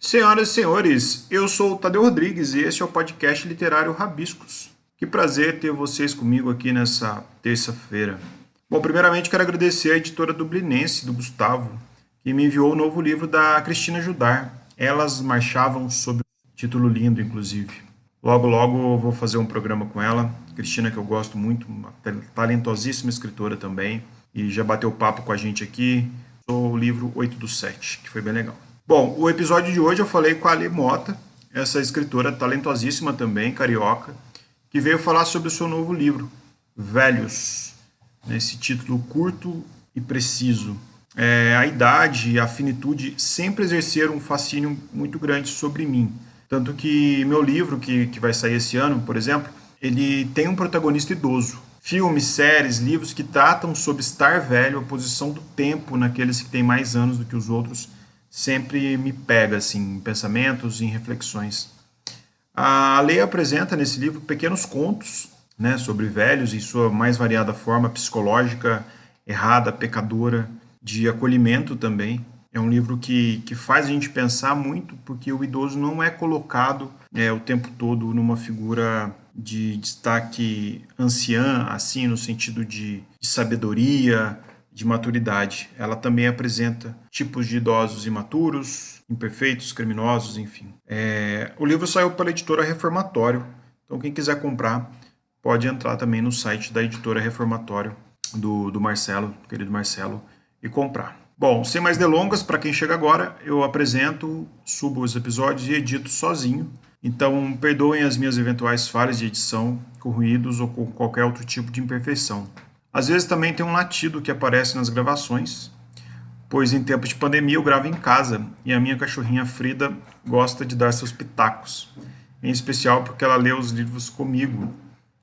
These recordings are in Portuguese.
Senhoras e senhores, eu sou o Tadeu Rodrigues e este é o podcast literário Rabiscos. Que prazer ter vocês comigo aqui nessa terça-feira. Bom, primeiramente quero agradecer a editora Dublinense, do Gustavo, que me enviou o novo livro da Cristina Judar. Elas marchavam sob título lindo, inclusive. Logo, logo eu vou fazer um programa com ela. Cristina, que eu gosto muito, uma talentosíssima escritora também, e já bateu papo com a gente aqui. Sou o livro 8 do 7, que foi bem legal. Bom, o episódio de hoje eu falei com a Ale Mota, essa escritora talentosíssima também, carioca, que veio falar sobre o seu novo livro, Velhos, nesse título curto e preciso. A idade e a finitude sempre exerceram um fascínio muito grande sobre mim. Tanto que meu livro, que vai sair esse ano, por exemplo, ele tem um protagonista idoso. Filmes, séries, livros que tratam sobre estar velho, a posição do tempo naqueles que têm mais anos do que os outros, sempre me pega assim, em pensamentos, em reflexões. A Lei apresenta nesse livro pequenos contos, né, sobre velhos em sua mais variada forma psicológica, errada, pecadora, de acolhimento também. É um livro que faz a gente pensar muito, porque o idoso não é colocado o tempo todo numa figura de destaque anciã, assim, no sentido de sabedoria, de maturidade. Ela também apresenta tipos de idosos imaturos, imperfeitos, criminosos, enfim. O livro saiu pela editora Reformatório, então quem quiser comprar pode entrar também no site da editora Reformatório, do Marcelo, do querido Marcelo, e comprar. Bom, sem mais delongas, para quem chega agora, eu apresento, subo os episódios e edito sozinho. Então, perdoem as minhas eventuais falhas de edição, com ruídos ou com qualquer outro tipo de imperfeição. Às vezes também tem um latido que aparece nas gravações, pois em tempos de pandemia eu gravo em casa e a minha cachorrinha Frida gosta de dar seus pitacos, em especial porque ela lê os livros comigo.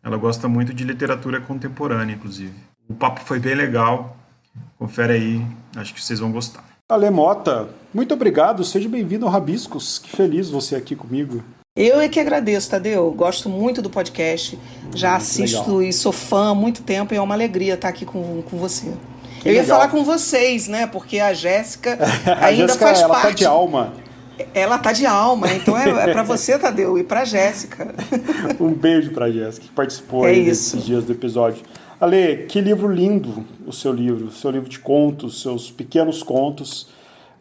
Ela gosta muito de literatura contemporânea, inclusive. O papo foi bem legal, confere aí, acho que vocês vão gostar. Ale Mota, muito obrigado, seja bem-vindo ao Rabiscos, que feliz você aqui comigo. Eu é que agradeço, Tadeu. Gosto muito do podcast. Já assisto legal. E sou fã há muito tempo e é uma alegria estar aqui com você. Que eu ia legal. falar com vocês, né? Porque a Jéssica ainda Jéssica, faz ela parte. Ela tá de alma. Ela tá de alma, então é para você, Tadeu, e pra Jéssica. Um beijo pra Jéssica, que participou aí nesses dias do episódio. Ale, que livro lindo o seu livro de contos, seus pequenos contos,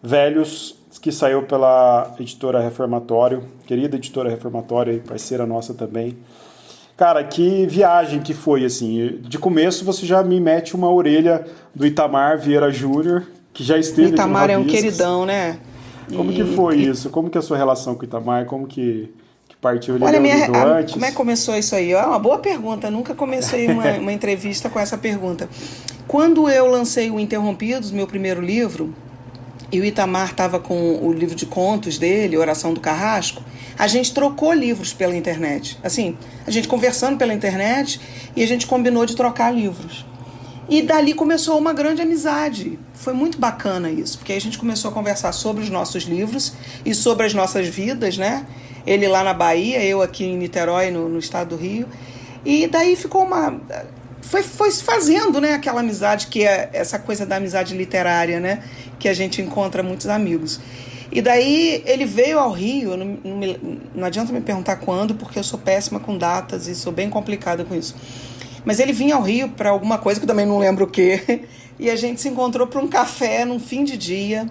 velhos, que saiu pela editora Reformatório, querida editora Reformatório, parceira nossa também. Cara, que viagem que foi, assim. De começo você já me mete uma orelha do Itamar Vieira Júnior, que já esteve aqui no Itamar é um Rabiscos. queridão, né? Como que foi isso? Como que é a sua relação com o Itamar? Como que partiu? Ele antes? Como é que começou isso aí? É uma boa pergunta. Nunca comecei uma entrevista com essa pergunta. Quando eu lancei o Interrompidos, meu primeiro livro, e o Itamar estava com o livro de contos dele, Oração do Carrasco, a gente trocou livros pela internet. Assim, a gente conversando pela internet e a gente combinou de trocar livros. E dali começou uma grande amizade. Foi muito bacana isso, porque aí a gente começou a conversar sobre os nossos livros e sobre as nossas vidas, né? Ele lá na Bahia, eu aqui em Niterói, no estado do Rio. E daí ficou Foi se fazendo, né, aquela amizade que é essa coisa da amizade literária, né, que a gente encontra muitos amigos. E daí ele veio ao Rio, não adianta me perguntar quando, porque eu sou péssima com datas e sou bem complicada com isso. Mas ele vinha ao Rio para alguma coisa, que eu também não lembro o quê, e a gente se encontrou para um café num fim de dia.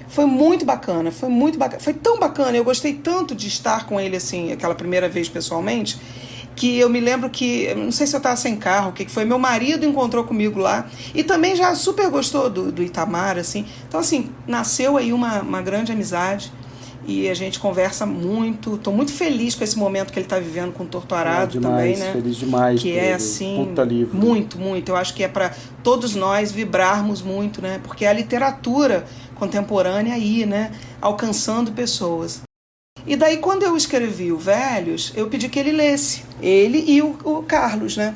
Foi muito bacana, foi tão bacana, eu gostei tanto de estar com ele assim, aquela primeira vez pessoalmente, que eu me lembro que, não sei se eu estava sem carro, o que foi, meu marido encontrou comigo lá, e também já super gostou do Itamar, assim. Então, assim, nasceu aí uma grande amizade, e a gente conversa muito. Estou muito feliz com esse momento que ele está vivendo com o Torturado demais, também, né? Feliz demais. Que é, assim, puta livro. muito. Eu acho que é para todos nós vibrarmos muito, né? Porque é a literatura contemporânea aí, né? Alcançando pessoas. E daí, quando eu escrevi o Velhos, eu pedi que ele lesse. Ele e o Carlos, né?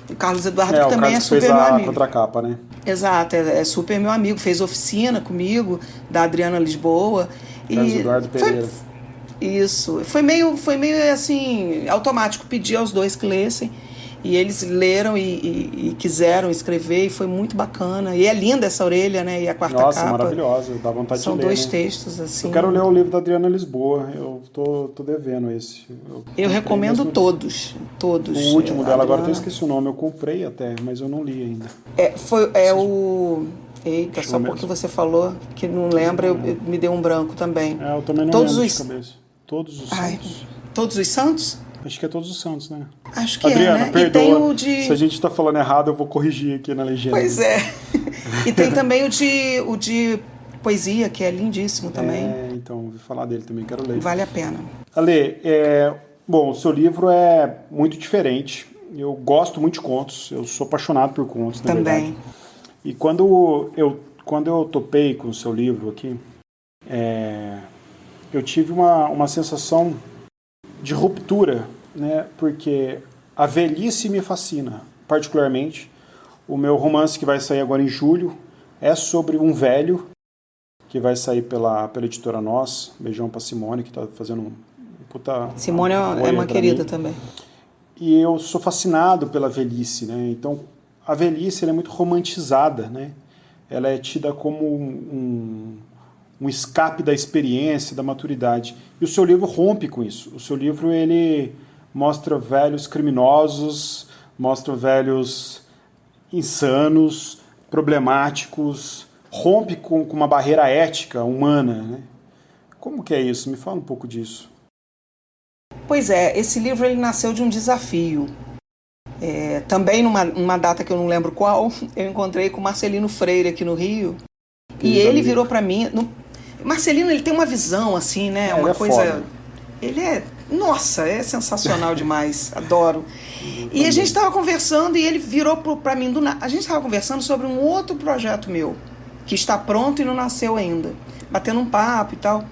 O Carlos Eduardo, que também é super meu amigo. Fez a contracapa, né? Exato, é super meu amigo. Fez oficina comigo, da Adriana Lisboa. Carlos Eduardo Pereira. Isso. Foi meio assim, automático. Pedi aos dois que lessem. E eles leram e quiseram escrever, e foi muito bacana. E é linda essa orelha, né? E a quarta Nossa, capa. maravilhosa, dá vontade de ler. São 2 né? textos, assim. Eu quero ler o livro da Adriana Lisboa, eu tô devendo esse. Eu recomendo todos. O último dela, agora eu Adriana... esqueci o nome, eu comprei até, mas eu não li ainda. Eita, só porque você falou que não lembra, me deu um branco também. Eu também não lembro de cabeça. Todos os Santos. Todos os Santos? Acho que é Todos os Santos, né? Acho que Adriana, né? perdoa. E tem o de... Se a gente tá falando errado, eu vou corrigir aqui na legenda. Pois é. E tem também o de poesia, que é lindíssimo também. Então, ouvi falar dele também, quero ler. Vale a pena. Ale, bom, o seu livro é muito diferente. Eu gosto muito de contos, eu sou apaixonado por contos, na também. verdade. E quando eu topei com o seu livro aqui, eu tive uma sensação de ruptura, né? Porque a velhice me fascina, particularmente. O meu romance que vai sair agora em julho é sobre um velho que vai sair pela editora Nós. Beijão pra Simone, que tá fazendo um puta... Simone é uma querida também. E eu sou fascinado pela velhice, né? Então, a velhice ela é muito romantizada, né? Ela é tida como um escape da experiência, da maturidade. E o seu livro rompe com isso. O seu livro ele mostra velhos criminosos, mostra velhos insanos, problemáticos, rompe com uma barreira ética, humana, né? Como que é isso? Me fala um pouco disso. Pois é, esse livro ele nasceu de um desafio. Também numa data que eu não lembro qual, eu encontrei com o Marcelino Freire aqui no Rio. E ele virou para mim... Marcelino, ele tem uma visão, assim, né? Uma coisa... Foda. Ele nossa, é sensacional demais. Adoro. E a gente estava conversando e ele virou para mim do nada. A gente estava conversando sobre um outro projeto meu, que está pronto e não nasceu ainda. Batendo um papo e tal.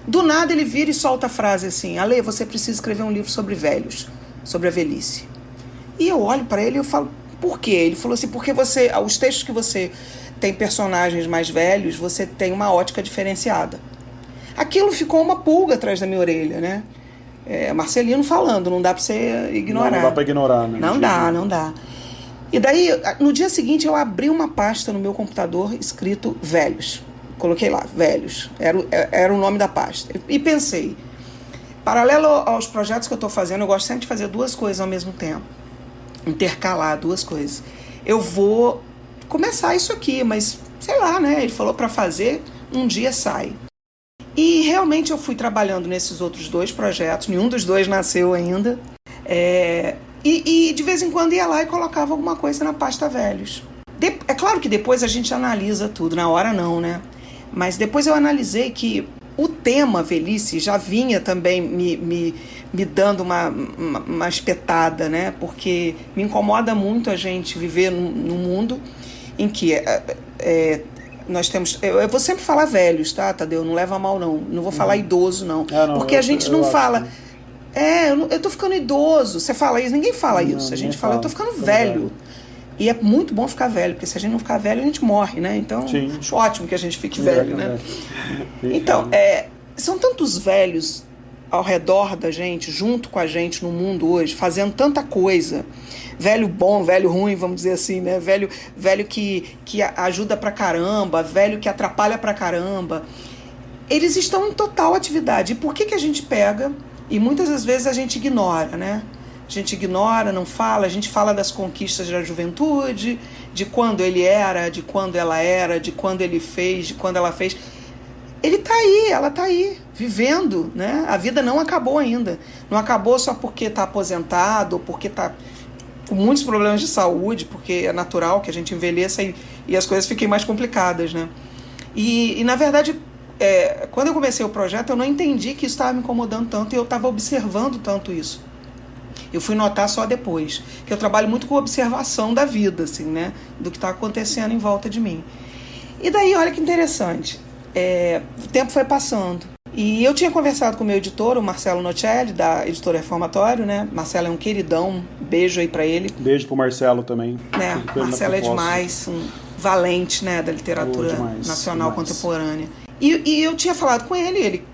Do nada ele vira e solta a frase assim: Ale, você precisa escrever um livro sobre velhos, sobre a velhice. E eu olho para ele e eu falo, por quê? Ele falou assim, porque os textos que você tem personagens mais velhos, você tem uma ótica diferenciada. Aquilo ficou uma pulga atrás da minha orelha, né? Marcelino falando, não dá para você ignorar. Não dá para ignorar, né? Não dá. E daí, no dia seguinte, eu abri uma pasta no meu computador escrito velhos. Coloquei lá, velhos. Era o nome da pasta. E pensei, paralelo aos projetos que eu estou fazendo, eu gosto sempre de fazer 2 coisas ao mesmo tempo. Intercalar 2 coisas. Eu vou começar isso aqui, mas sei lá, né? Ele falou para fazer, um dia sai. E realmente eu fui trabalhando nesses outros 2 projetos, nenhum dos 2 nasceu ainda. E de vez em quando ia lá e colocava alguma coisa na pasta velhos. É claro que depois a gente analisa tudo, na hora não, né? Mas depois eu analisei que o tema velhice já vinha também me dando uma espetada, né? Porque me incomoda muito a gente viver num mundo em que nós temos... Eu vou sempre falar velhos, tá, Tadeu? Não leva a mal, não. Não vou falar idoso, não. Porque a gente não fala... eu tô ficando idoso. Você fala isso? Ninguém fala isso. A gente fala, eu tô ficando velho. E é muito bom ficar velho, porque se a gente não ficar velho, a gente morre, né? Então, acho ótimo que a gente fique velho, né? Então, são tantos velhos ao redor da gente, junto com a gente no mundo hoje, fazendo tanta coisa. Velho bom, velho ruim, vamos dizer assim, né? Velho que ajuda pra caramba, velho que atrapalha pra caramba. Eles estão em total atividade. E por que a gente pega e muitas das vezes a gente ignora, né? A gente ignora, não fala, a gente fala das conquistas da juventude, de quando ele era, de quando ela era, de quando ele fez, de quando ela fez. Ele tá aí, ela tá aí, vivendo, né? A vida não acabou ainda. Não acabou só porque tá aposentado, ou porque tá com muitos problemas de saúde, porque é natural que a gente envelheça e as coisas fiquem mais complicadas, né? E na verdade, quando eu comecei o projeto, eu não entendi que isso estava me incomodando tanto e eu estava observando tanto isso. Eu fui notar só depois, que eu trabalho muito com observação da vida, assim, né? Do que está acontecendo em volta de mim. E daí, olha que interessante, o tempo foi passando. E eu tinha conversado com o meu editor, o Marcelo Nocelli, da editora Reformatório, né? Marcelo é um queridão, beijo aí pra ele. Beijo pro Marcelo também. Marcelo é demais, um valente, né, da literatura nacional contemporânea. E eu tinha falado com ele,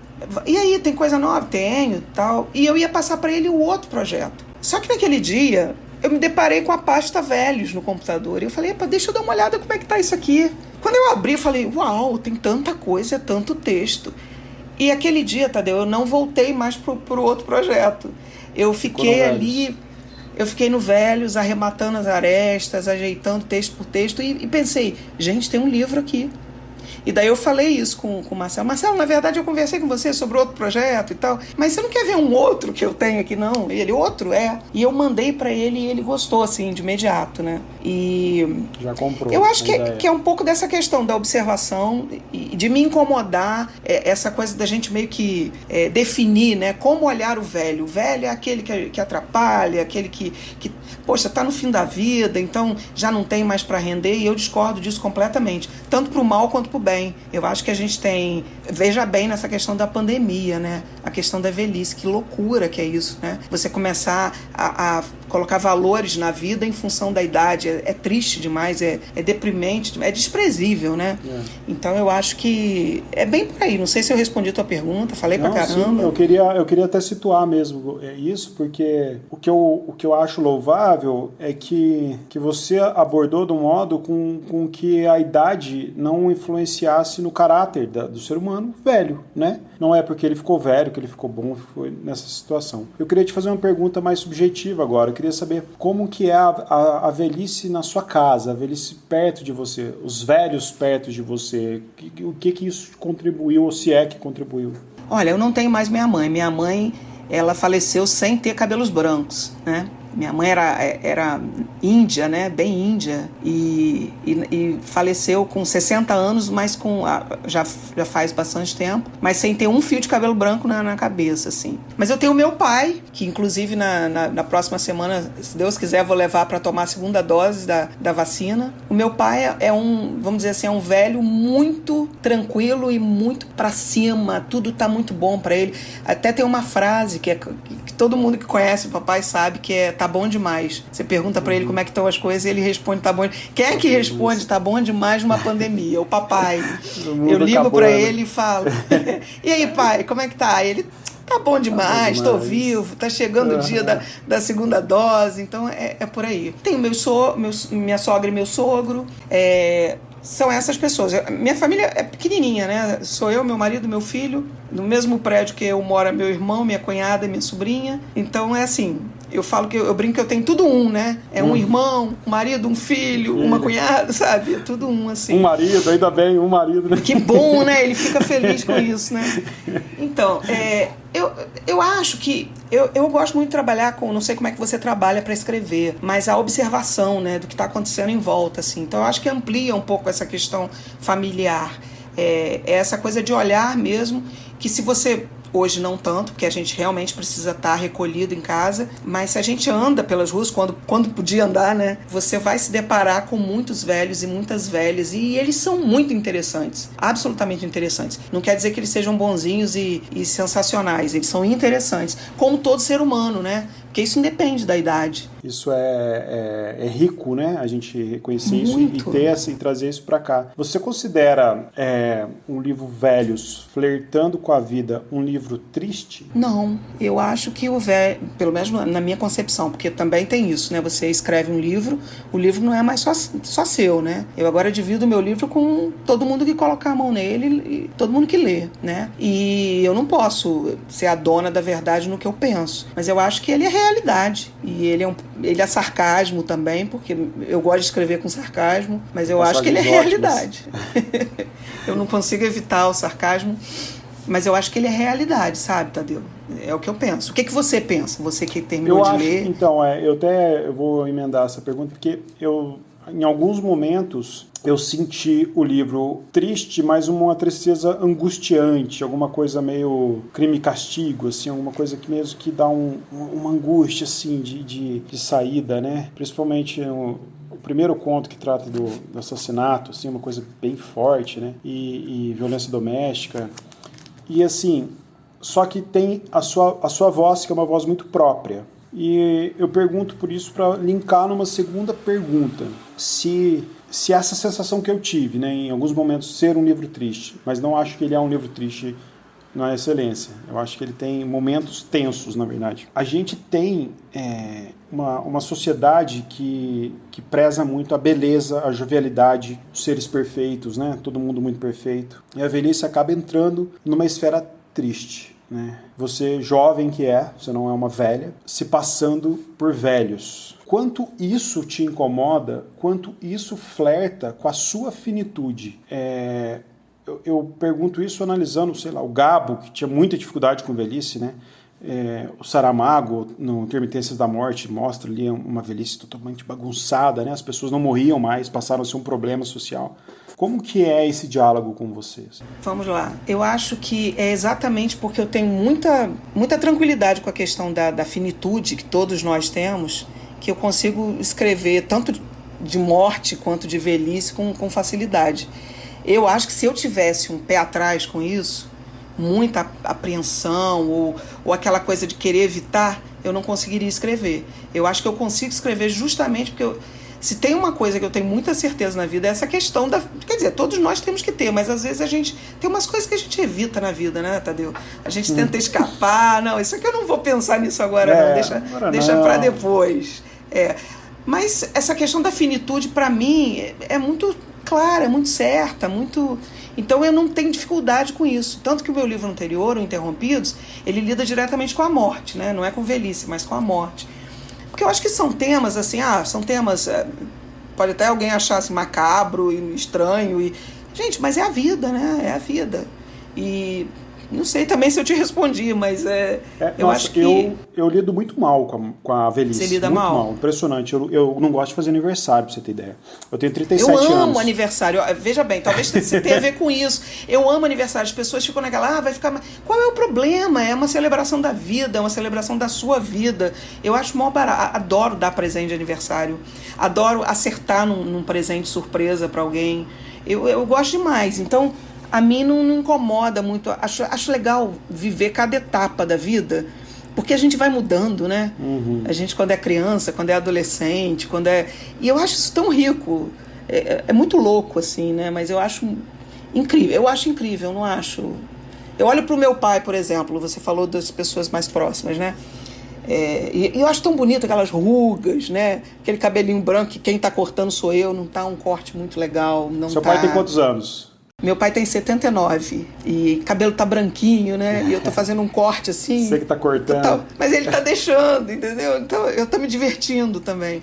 e aí, tem coisa nova? Tenho, tal. E eu ia passar para ele o outro projeto. Só que naquele dia, eu me deparei com a pasta velhos no computador. E eu falei, deixa eu dar uma olhada como é que tá isso aqui. Quando eu abri, eu falei, uau, tem tanta coisa, é tanto texto. E aquele dia, Tadeu, eu não voltei mais pro outro projeto. Eu fiquei ali, eu fiquei no Velhos, arrematando as arestas, ajeitando texto por texto, e pensei, gente, tem um livro aqui. E daí eu falei isso com o Marcelo. Marcelo, na verdade eu conversei com você sobre outro projeto e tal, mas você não quer ver um outro que eu tenho aqui, não? Ele, outro? É. E eu mandei pra ele e ele gostou, assim, de imediato, né? E já comprou. Eu acho que é um pouco dessa questão da observação e de me incomodar, essa coisa da gente meio que definir, né? Como olhar o velho. O velho é aquele que atrapalha, aquele que poxa, tá no fim da vida, então já não tem mais para render, e eu discordo disso completamente, tanto pro mal quanto pro bem. Eu acho que a gente tem, veja bem nessa questão da pandemia, né? A questão da velhice, que loucura que é isso, né? Você começar a colocar valores na vida em função da idade, é triste demais, é deprimente, é desprezível, né? Então eu acho que é bem por aí. Não sei se eu respondi a tua pergunta, falei pra caramba. Sim, eu queria até situar mesmo isso, porque o que eu acho louvável é que você abordou de um modo com que a idade não influenciasse no caráter do ser humano velho, né? Não é porque ele ficou velho que ele ficou bom, foi nessa situação. Eu queria te fazer uma pergunta mais subjetiva agora. Eu queria saber como que é a velhice na sua casa, a velhice perto de você, os velhos perto de você. O que isso contribuiu, ou se é que contribuiu? Olha, eu não tenho mais minha mãe. Minha mãe, ela faleceu sem ter cabelos brancos, né? Minha mãe era índia, né? Bem índia, e faleceu com 60 anos, mas já faz bastante tempo, mas sem ter um fio de cabelo branco na cabeça, assim. Mas eu tenho meu pai, que inclusive na próxima semana, se Deus quiser, vou levar para tomar a segunda dose da vacina. O meu pai é vamos dizer assim, é um velho muito tranquilo e muito para cima, tudo tá muito bom para ele. Até tem uma frase que todo mundo que conhece o papai sabe, que é tá bom demais. Você pergunta pra ele como é que estão as coisas e ele responde tá bom. Quem é que responde tá bom demais numa pandemia? O papai. Eu ligo pra ele e falo, e aí pai, como é que tá? Ele, tá bom demais, tô vivo, tá chegando o dia da segunda dose, então é por aí. Tenho minha sogra e meu sogro, são essas pessoas. Minha família é pequenininha, né? Sou eu, meu marido, meu filho. No mesmo prédio que eu mora meu irmão, minha cunhada e minha sobrinha. Então é assim, eu brinco que eu tenho tudo né? É um irmão, um marido, um filho, uma cunhada, sabe? É tudo assim. Um marido, ainda bem, um marido, né? Que bom, né? Ele fica feliz com isso, né? Então, eu acho que eu gosto muito de trabalhar com, não sei como é que você trabalha para escrever, mas a observação, né, do que está acontecendo em volta, assim. Então eu acho que amplia um pouco essa questão familiar, essa coisa de olhar mesmo, que se você hoje não tanto, porque a gente realmente precisa estar recolhido em casa, mas se a gente anda pelas ruas, quando podia andar, né, você vai se deparar com muitos velhos e muitas velhas, e eles são muito interessantes, absolutamente interessantes. Não quer dizer que eles sejam bonzinhos e sensacionais, eles são interessantes, como todo ser humano, né? Porque isso independe da idade. Isso é rico, né? A gente reconhecer muito. Isso e trazer isso para cá. Você considera um livro Velhos, Flertando com a Vida, um livro triste? Não, eu acho que o velho, pelo menos na minha concepção, porque também tem isso, né? Você escreve um livro, o livro não é mais só seu, né? Eu agora divido o meu livro com todo mundo que colocar a mão nele e todo mundo que lê, né? E eu não posso ser a dona da verdade no que eu penso, mas eu acho que ele é realidade, e ele é sarcasmo também, porque eu gosto de escrever com sarcasmo, mas eu acho que ele é realidade. Eu não consigo evitar o sarcasmo, mas eu acho que ele é realidade, sabe, Tadeu? É o que eu penso. O que você pensa? Você que terminou de ler? Então, eu vou emendar essa pergunta, porque em alguns momentos eu senti o livro triste, mas uma tristeza angustiante, alguma coisa meio crime e castigo, assim, alguma coisa que mesmo que dá uma angústia assim, de saída, né? Principalmente o primeiro conto que trata do assassinato, assim, uma coisa bem forte, né? E violência doméstica. E assim, só que tem a sua voz, que é uma voz muito própria. E eu pergunto por isso para linkar numa segunda pergunta. Se essa sensação que eu tive, né, em alguns momentos, ser um livro triste, mas não acho que ele é um livro triste não é excelência. Eu acho que ele tem momentos tensos, na verdade. A gente tem uma sociedade que preza muito a beleza, a jovialidade, os seres perfeitos, né? Todo mundo muito perfeito. E a velhice acaba entrando numa esfera triste, né? Você, jovem que você não é uma velha, se passando por velhos. Quanto isso te incomoda, quanto isso flerta com a sua finitude. Eu pergunto isso analisando, sei lá, o Gabo, que tinha muita dificuldade com velhice, né? O Saramago, no Intermitências da Morte, mostra ali uma velhice totalmente bagunçada, né? As pessoas não morriam mais, passaram a ser um problema social. Como que é esse diálogo com vocês? Vamos lá. Eu acho que é exatamente porque eu tenho muita tranquilidade com a questão da finitude que todos nós temos, que eu consigo escrever tanto de morte quanto de velhice com facilidade. Eu acho que se eu tivesse um pé atrás com isso, muita apreensão ou aquela coisa de querer evitar, eu não conseguiria escrever. Eu acho que eu consigo escrever justamente porque se tem uma coisa que eu tenho muita certeza na vida é essa questão quer dizer, todos nós temos que ter, mas às vezes a gente tem umas coisas que a gente evita na vida, né, Tadeu? A gente tenta escapar, não, isso aqui eu não vou pensar nisso agora, não, deixa para depois. Mas essa questão da finitude, para mim, é muito clara, é muito certa, muito... Então eu não tenho dificuldade com isso. Tanto que o meu livro anterior, o Interrompidos, ele lida diretamente com a morte, né? Não é com velhice, mas com a morte. Porque eu acho que são temas, assim, são temas... pode até alguém achar assim, macabro e estranho. Gente, mas é a vida, né? É a vida. E... não sei também se eu te respondi, mas eu acho que... Eu lido muito mal com a velhice. Você lida muito mal? Impressionante. Eu não gosto de fazer aniversário, pra você ter ideia. Eu tenho 37 anos. Eu amo aniversário. Veja bem, talvez você tenha a ver com isso. Eu amo aniversário. As pessoas ficam naquela, vai ficar... Qual é o problema? É uma celebração da vida, é uma celebração da sua vida. Eu acho mó barato. Adoro dar presente de aniversário. Adoro acertar num presente surpresa pra alguém. Eu gosto demais. Então... a mim não incomoda muito. Acho legal viver cada etapa da vida, porque a gente vai mudando, né? Uhum. A gente, quando é criança, quando é adolescente, e eu acho isso tão rico. É muito louco, assim, né? Mas eu acho incrível. Eu acho incrível, não acho... Eu olho pro meu pai, por exemplo, você falou das pessoas mais próximas, né? E eu acho tão bonito aquelas rugas, né? Aquele cabelinho branco que quem tá cortando sou eu, não tá um corte muito legal. Seu pai tem quantos anos? Meu pai tem 79 e cabelo tá branquinho, né? E eu tô fazendo um corte assim. Você que tá cortando. Mas ele tá deixando, entendeu? Então eu tô me divertindo também.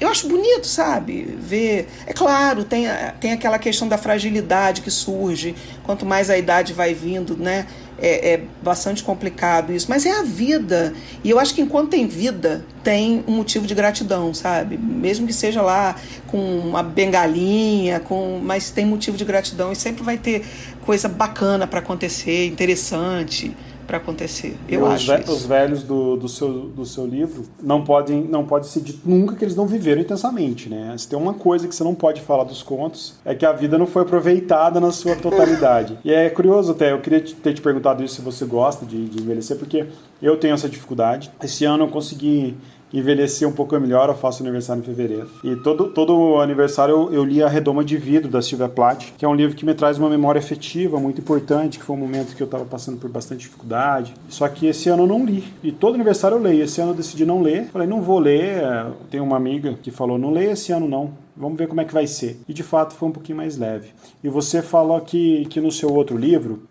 Eu acho bonito, sabe? Ver. É claro, tem aquela questão da fragilidade que surge. Quanto mais a idade vai vindo, né? É bastante complicado isso, mas é a vida. E eu acho que enquanto tem vida, tem um motivo de gratidão, sabe? Mesmo que seja lá com uma bengalinha, mas tem motivo de gratidão e sempre vai ter coisa bacana para acontecer, interessante para acontecer. Eu acho isso. Os velhos do seu livro não pode ser dito nunca que eles não viveram intensamente, né? Se tem uma coisa que você não pode falar dos contos, é que a vida não foi aproveitada na sua totalidade. E é curioso até, eu queria ter te perguntado isso, se você gosta de envelhecer, porque eu tenho essa dificuldade. Esse ano eu consegui envelhecer um pouco melhor, eu faço aniversário em fevereiro. E todo aniversário eu li A Redoma de Vidro, da Sylvia Plath, que é um livro que me traz uma memória afetiva muito importante, que foi um momento que eu estava passando por bastante dificuldade. Só que esse ano eu não li. E todo aniversário eu leio. Esse ano eu decidi não ler. Falei, não vou ler. Tem uma amiga que falou, não leia esse ano não. Vamos ver como é que vai ser. E de fato foi um pouquinho mais leve. E você falou que no seu outro livro,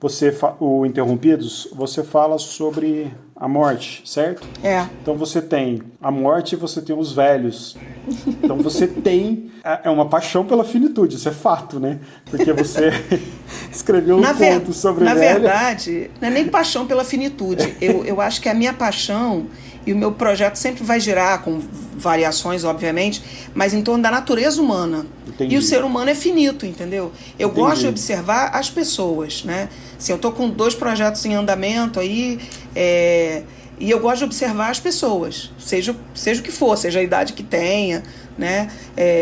o Interrompidos, você fala sobre a morte, certo? Então você tem a morte e você tem os velhos. Então você tem uma paixão pela finitude, isso é fato, né? Porque você escreveu um conto sobre velho. Na verdade, não é nem paixão pela finitude. Eu acho que a minha paixão e o meu projeto sempre vai girar, com variações, obviamente, mas em torno da natureza humana. Entendi. E o ser humano é finito, entendeu? Eu Entendi. gosto de observar as pessoas, né? Se eu estou com 2 projetos em andamento aí, e eu gosto de observar as pessoas, seja o que for, seja a idade que tenha, né?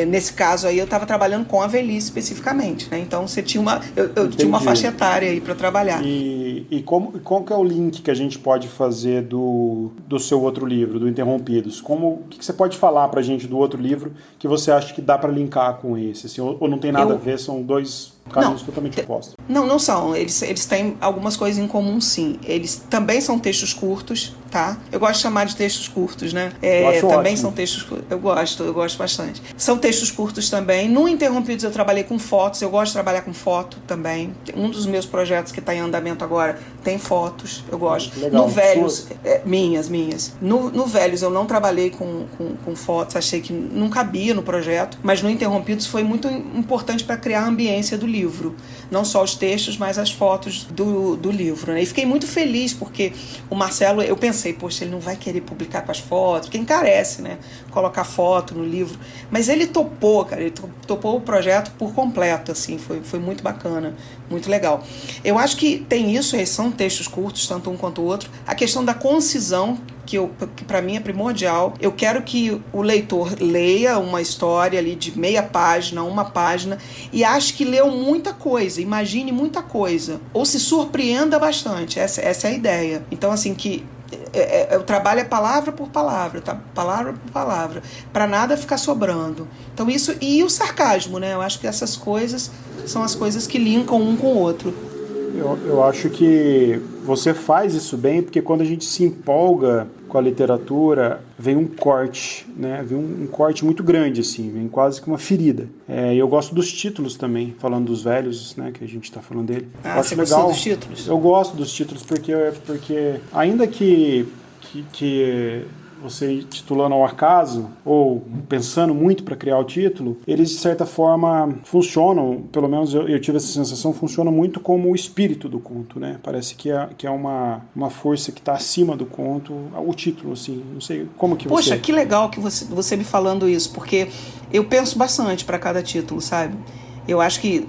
Nesse caso aí eu estava trabalhando com a velhice especificamente, né? Então você tinha eu tinha uma faixa etária aí para trabalhar. E qual que é o link que a gente pode fazer do seu outro livro, do Interrompidos? O que você pode falar pra gente do outro livro que você acha que dá para linkar com esse? Assim, ou não tem nada a ver, são dois caminhos totalmente opostos? Não são. Eles têm algumas coisas em comum, sim. Eles também são textos curtos, tá? Eu gosto de chamar de textos curtos, né? Também ótimo. São textos... Eu gosto bastante. São textos curtos também. No Interrompidos eu trabalhei com fotos. Eu gosto de trabalhar com foto também. Um dos meus projetos que está em andamento agora tem fotos. Eu gosto. Legal. No Velhos... minhas. No Velhos eu não trabalhei com fotos. Achei que não cabia no projeto. Mas no Interrompidos foi muito importante para criar a ambiência do livro. Não só os textos, mas as fotos do livro, né? E fiquei muito feliz porque o Marcelo, eu pensei, poxa, ele não vai querer publicar com as fotos, porque encarece, né? Colocar foto no livro. Mas ele topou, cara, ele topou o projeto por completo, assim, foi muito bacana, muito legal. Eu acho que tem isso, são textos curtos, tanto um quanto o outro. A questão da concisão, que para mim é primordial. Eu quero que o leitor leia uma história ali de meia página, uma página, e ache que leu muita coisa, imagine muita coisa, ou se surpreenda bastante. Essa é a ideia. Então, assim, que o trabalho é palavra por palavra, tá? Palavra por palavra, para nada ficar sobrando. Então isso, e o sarcasmo, né? Eu acho que essas coisas são as coisas que linkam um com o outro. Eu acho que você faz isso bem, porque quando a gente se empolga com a literatura, vem um corte, né? Vem um corte muito grande, assim, vem quase que uma ferida. Eu gosto dos títulos também, falando dos velhos, né? Que a gente está falando dele. Ah, você gostou dos títulos? Eu gosto dos títulos, porque ainda que você titulando ao acaso, ou pensando muito para criar o título, eles de certa forma funcionam, pelo menos eu tive essa sensação, funcionam muito como o espírito do conto, né? Parece que é uma força que está acima do conto, o título, assim, não sei, como que Poxa, que legal que você me falando isso, porque eu penso bastante para cada título, sabe? Eu acho que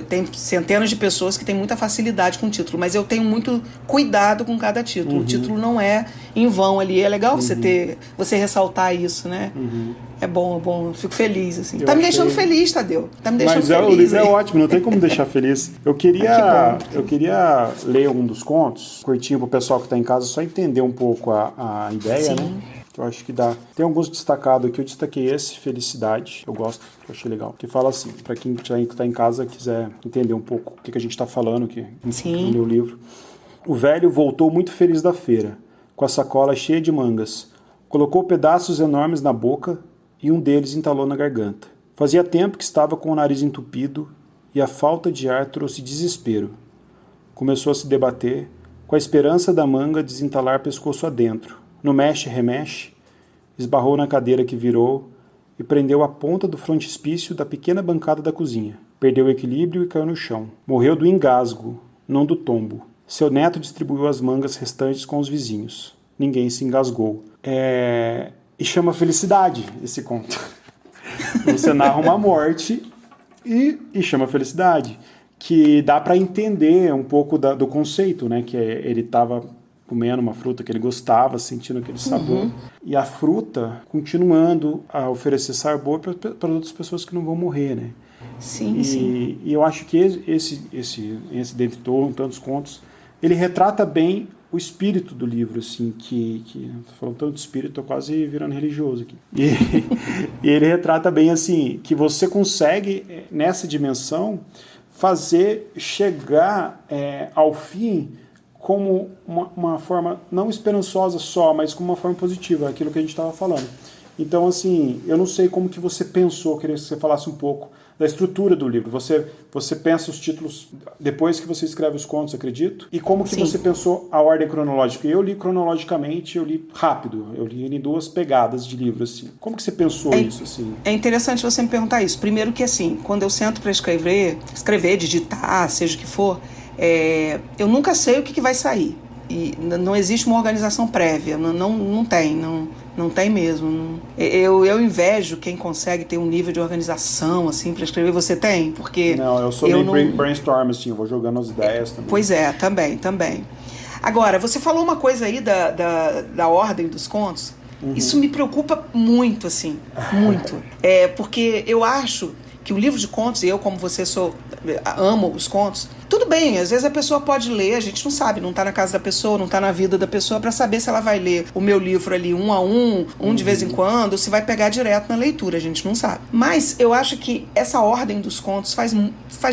tem centenas de pessoas que têm muita facilidade com o título, mas eu tenho muito cuidado com cada título. Uhum. O título não é em vão ali. É legal você ressaltar isso, né? Uhum. É bom. Fico feliz, assim. Tá me deixando feliz, Tadeu. Tá me deixando feliz. Mas o livro é ótimo, não tem como deixar feliz. Eu queria ler um dos contos, curtinho pro pessoal que tá em casa, só entender um pouco a ideia, Sim. né? Que eu acho que dá. Tem alguns destacados aqui, eu destaquei esse, Felicidade, eu gosto, eu achei legal. Que fala assim, para quem está em casa quiser entender um pouco o que a gente está falando, que leu o livro. O velho voltou muito feliz da feira, com a sacola cheia de mangas. Colocou pedaços enormes na boca e um deles entalou na garganta. Fazia tempo que estava com o nariz entupido e a falta de ar trouxe desespero. Começou a se debater, com a esperança da manga desentalar pescoço adentro. No mexe-remexe, esbarrou na cadeira que virou e prendeu a ponta do frontispício da pequena bancada da cozinha. Perdeu o equilíbrio e caiu no chão. Morreu do engasgo, não do tombo. Seu neto distribuiu as mangas restantes com os vizinhos. Ninguém se engasgou. E chama Felicidade esse conto. Você narra uma morte e chama Felicidade. Que dá para entender um pouco do conceito, né? Que ele estava comendo uma fruta que ele gostava, sentindo aquele sabor. Uhum. E a fruta continuando a oferecer sabor para outras pessoas que não vão morrer, né? Sim. E eu acho que esse dentre tantos contos, ele retrata bem o espírito do livro, assim, que tô falando tanto de espírito, tô quase virando religioso aqui. E ele retrata bem, assim, que você consegue, nessa dimensão, fazer chegar ao fim como uma forma não esperançosa só, mas como uma forma positiva, aquilo que a gente estava falando. Então, assim, eu não sei como que você pensou, queria que você falasse um pouco da estrutura do livro. Você pensa os títulos depois que você escreve os contos, acredito? E como que você pensou a ordem cronológica? Eu li cronologicamente, eu li rápido, eu li em 2 pegadas de livro, assim. Como que você pensou isso, assim? É interessante você me perguntar isso. Primeiro que, assim, quando eu sento para escrever, digitar, seja o que for, eu nunca sei o que vai sair. E não existe uma organização prévia, não tem mesmo. Eu invejo quem consegue ter um nível de organização assim para escrever. Você tem? Porque não, eu sou meio brainstorm, assim, eu vou jogando as ideias também. Pois é, também. Agora, você falou uma coisa aí da ordem dos contos. Isso me preocupa muito, assim, muito. Porque eu acho que o livro de contos, e eu, como você, amo os contos. Tudo bem, às vezes a pessoa pode ler, a gente não sabe, não tá na casa da pessoa, não tá na vida da pessoa para saber se ela vai ler o meu livro ali um a um de vez em quando, ou se vai pegar direto na leitura, a gente não sabe. Mas eu acho que essa ordem dos contos faz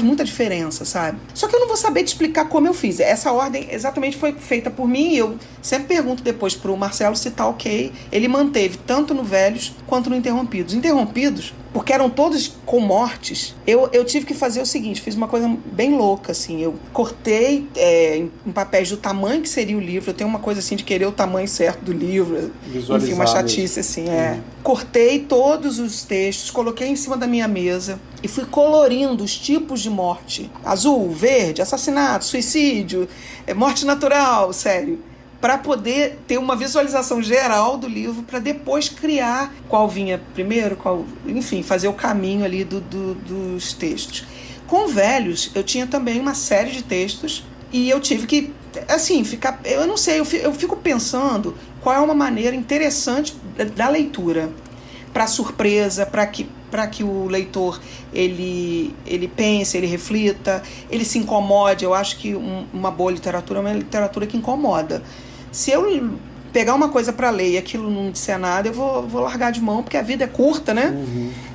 muita diferença, sabe? Só que eu não vou saber te explicar como eu fiz. Essa ordem exatamente foi feita por mim, e eu sempre pergunto depois pro Marcelo se tá ok. Ele manteve tanto no Velhos quanto no Interrompidos. Interrompidos, porque eram todos com mortes, eu tive que fazer o seguinte, fiz uma coisa bem louca, assim, eu cortei em papéis do tamanho que seria o livro, eu tenho uma coisa assim de querer o tamanho certo do livro, enfim, uma chatice assim, Cortei todos os textos, coloquei em cima da minha mesa e fui colorindo os tipos de morte, azul, verde, assassinato, suicídio, morte natural, sério, para poder ter uma visualização geral do livro, para depois criar qual vinha primeiro, enfim, fazer o caminho ali dos textos. Com Velhos, eu tinha também uma série de textos e eu tive que, assim, eu não sei, eu fico pensando qual é uma maneira interessante da leitura, para surpresa, para que o leitor ele pense, ele reflita, ele se incomode. Eu acho que uma boa literatura é uma literatura que incomoda. Se eu pegar uma coisa para ler e aquilo não disser nada, eu vou largar de mão, porque a vida é curta, né?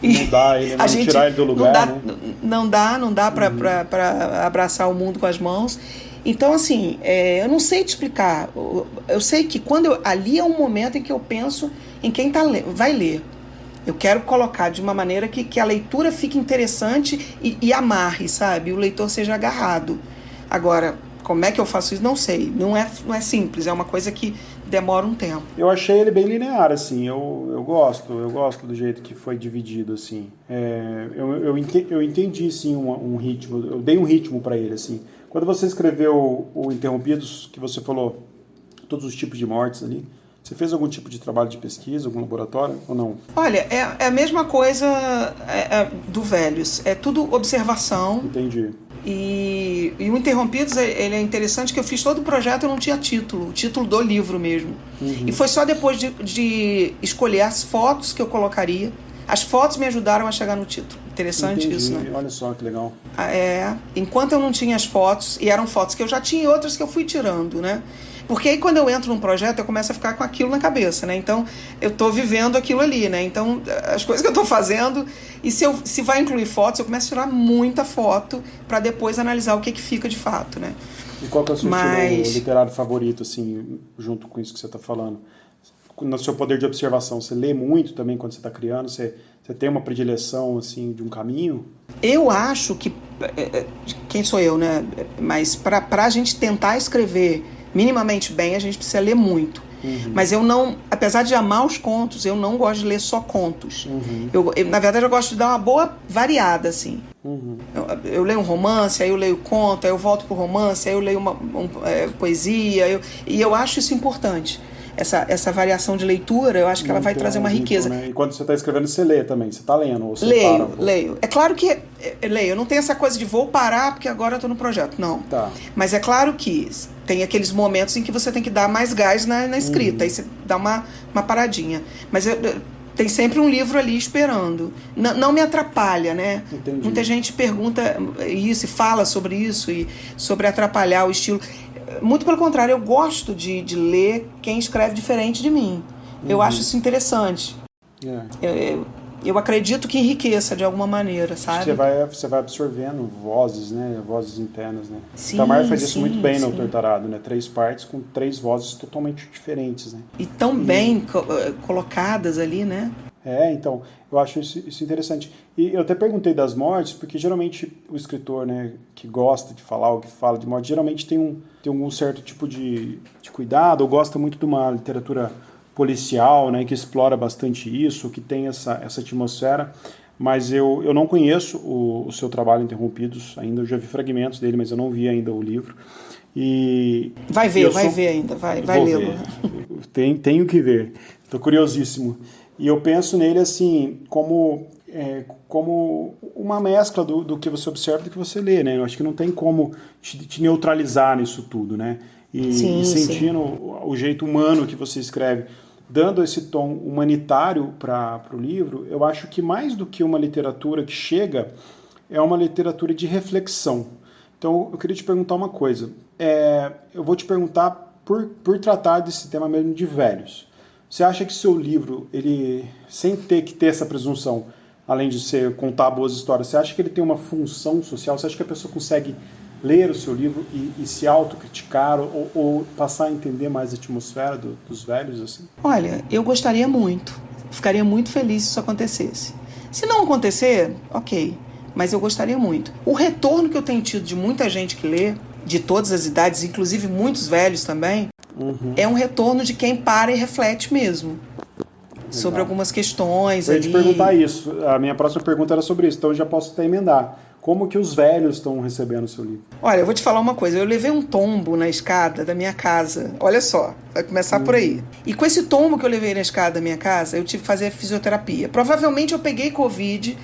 Não dá, não tirar ele do lugar, não dá para abraçar o mundo com as mãos. Então, assim, eu não sei te explicar. Eu sei que ali é um momento em que eu penso em quem vai ler. Eu quero colocar de uma maneira que a leitura fique interessante e amarre, sabe? O leitor seja agarrado. Agora, como é que eu faço isso? Não sei. Não é simples, é uma coisa que demora um tempo. Eu achei ele bem linear, assim. Eu gosto do jeito que foi dividido, assim. Eu entendi, sim, um ritmo. Eu dei um ritmo para ele, assim. Quando você escreveu o Interrompidos, que você falou todos os tipos de mortes ali, você fez algum tipo de trabalho de pesquisa, algum laboratório ou não? Olha, é a mesma coisa do Velhos. É tudo observação. Entendi. E o Interrompidos, ele é interessante que eu fiz todo o projeto e não tinha título, o título do livro mesmo. E foi só depois de escolher as fotos que eu colocaria. As fotos me ajudaram a chegar no título. Interessante. Entendi. Isso, né? Olha só que legal. Enquanto eu não tinha as fotos, e eram fotos que eu já tinha e outras que eu fui tirando, né? Porque aí quando eu entro num projeto, eu começo a ficar com aquilo na cabeça, né? Então, eu tô vivendo aquilo ali, né? Então, as coisas que eu tô fazendo, e se vai incluir fotos, eu começo a tirar muita foto para depois analisar o que fica de fato, né? E qual que é o seu estilo literário favorito, assim, junto com isso que você tá falando? No seu poder de observação, você lê muito também quando você está criando? Você tem uma predileção, assim, de um caminho? Eu acho que... Quem sou eu, né? Mas para a gente tentar escrever minimamente bem, a gente precisa ler muito. Mas eu não... Apesar de amar os contos, eu não gosto de ler só contos. Na verdade, eu gosto de dar uma boa variada, assim. Eu leio um romance, aí eu leio conto, aí eu volto pro romance, aí eu leio poesia, e eu acho isso importante. Essa variação de leitura, eu acho que ela vai trazer uma riqueza. Né? E quando você está escrevendo, você lê também? Você está lendo? Ou você leio. É claro que leio. Eu não tenho essa coisa de vou parar porque agora eu estou no projeto. Não. Tá. Mas é claro que tem aqueles momentos em que você tem que dar mais gás na escrita. Aí você dá uma paradinha. Mas tem sempre um livro ali esperando. Não me atrapalha, né? Entendi. Muita gente pergunta isso e fala sobre isso, e sobre atrapalhar o estilo. Muito pelo contrário, eu gosto de ler quem escreve diferente de mim. Eu acho isso interessante. Eu acredito que enriqueça de alguma maneira, sabe? Você vai absorvendo vozes, né? Vozes internas, né? Sim, Tamar faz isso muito bem no Autor Tarado, né? 3 partes com 3 vozes totalmente diferentes, né? E tão bem colocadas ali, né? Então, eu acho isso interessante. E eu até perguntei das mortes, porque geralmente o escritor, né, que gosta de falar ou que fala de morte, geralmente tem um certo tipo de cuidado, ou gosta muito de uma literatura policial, né, que explora bastante isso, que tem essa atmosfera. Mas eu não conheço o seu trabalho Interrompidos ainda, eu já vi fragmentos dele, mas eu não vi ainda o livro. Vai ver ainda, vai lê-lo. Tenho que ver, estou curiosíssimo. E eu penso nele assim, como uma mescla do que você observa e do que você lê, né? Eu acho que não tem como te neutralizar nisso tudo, né? E sentindo o jeito humano que você escreve, dando esse tom humanitário para o livro, eu acho que mais do que uma literatura que chega, é uma literatura de reflexão. Então, eu queria te perguntar uma coisa. Eu vou te perguntar por tratar desse tema mesmo de velhos. Você acha que seu livro, ele, sem ter que ter essa presunção, além de contar boas histórias, você acha que ele tem uma função social? Você acha que a pessoa consegue ler o seu livro e se autocriticar ou passar a entender mais a atmosfera dos velhos? Assim? Olha, eu gostaria muito. Ficaria muito feliz se isso acontecesse. Se não acontecer, ok. Mas eu gostaria muito. O retorno que eu tenho tido de muita gente que lê, de todas as idades, inclusive muitos velhos também, é um retorno de quem para e reflete mesmo. Legal. Sobre algumas questões. Eu ia te perguntar isso. A minha próxima pergunta era sobre isso, então eu já posso até emendar. Como que os velhos estão recebendo o seu livro? Olha, eu vou te falar uma coisa. Eu levei um tombo na escada da minha casa. Olha só, vai começar por aí. E com esse tombo que eu levei na escada da minha casa, eu tive que fazer fisioterapia. Provavelmente eu peguei Covid,